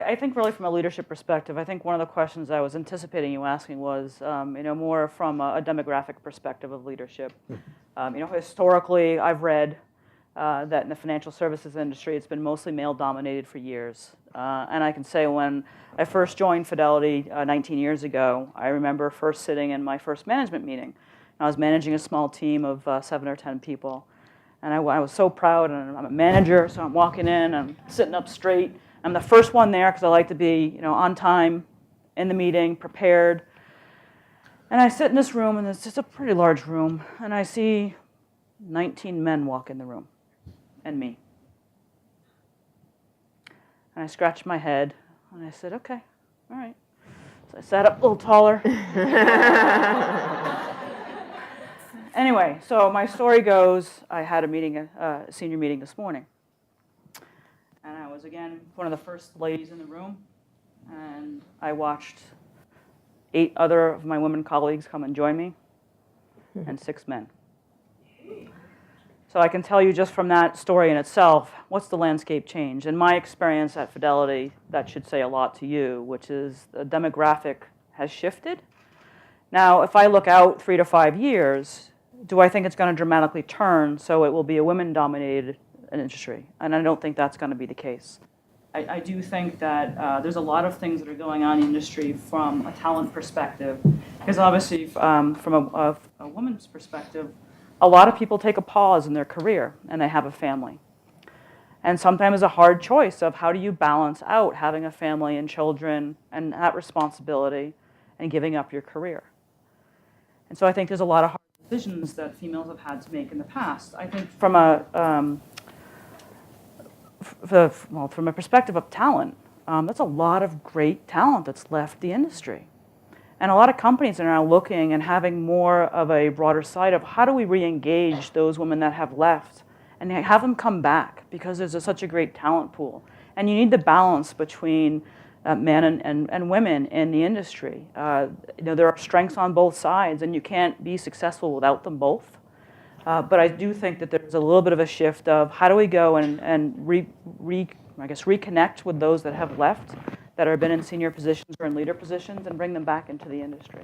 I think really from a leadership perspective, I think one of the questions I was anticipating you asking was, more from a demographic perspective of leadership. Historically, I've read that in the financial services industry, it's been mostly male-dominated for years. And I can say when I first joined Fidelity 19 years ago, I remember first sitting in my first management meeting. I was managing a small team of 7 or 10 people. And I was so proud, and I'm a manager, so I'm walking in, I'm sitting up straight. I'm the first one there because I like to be, on time, in the meeting, prepared. And I sit in this room, and it's just a pretty large room, and I see 19 men walk in the room, and me. And I scratched my head, and I said, okay, all right. So I sat up a little taller. Anyway, so my story goes, I had a senior meeting this morning. And I was, again, one of the first ladies in the room. And I watched 8 other of my women colleagues come and join me, and 6 men. So I can tell you just from that story in itself, what's the landscape change? In my experience at Fidelity, that should say a lot to you, which is the demographic has shifted. Now, if I look out 3 to 5 years, do I think it's going to dramatically turn so it will be a women-dominated industry? And I don't think that's going to be the case. I do think that there's a lot of things that are going on in the industry from a talent perspective, because obviously from a woman's perspective, a lot of people take a pause in their career and they have a family. And sometimes it's a hard choice of how do you balance out having a family and children and that responsibility and giving up your career. And so I think there's a lot of hard decisions that females have had to make in the past. I think from a perspective of talent, that's a lot of great talent that's left the industry. And a lot of companies are now looking and having more of a broader side of how do we re-engage those women that have left and have them come back, because there's such a great talent pool. And you need the balance between men and women in the industry. There are strengths on both sides, and you can't be successful without them both. But I do think that there's a little bit of a shift of how do we go and reconnect with those that have left, that have been in senior positions or in leader positions, and bring them back into the industry.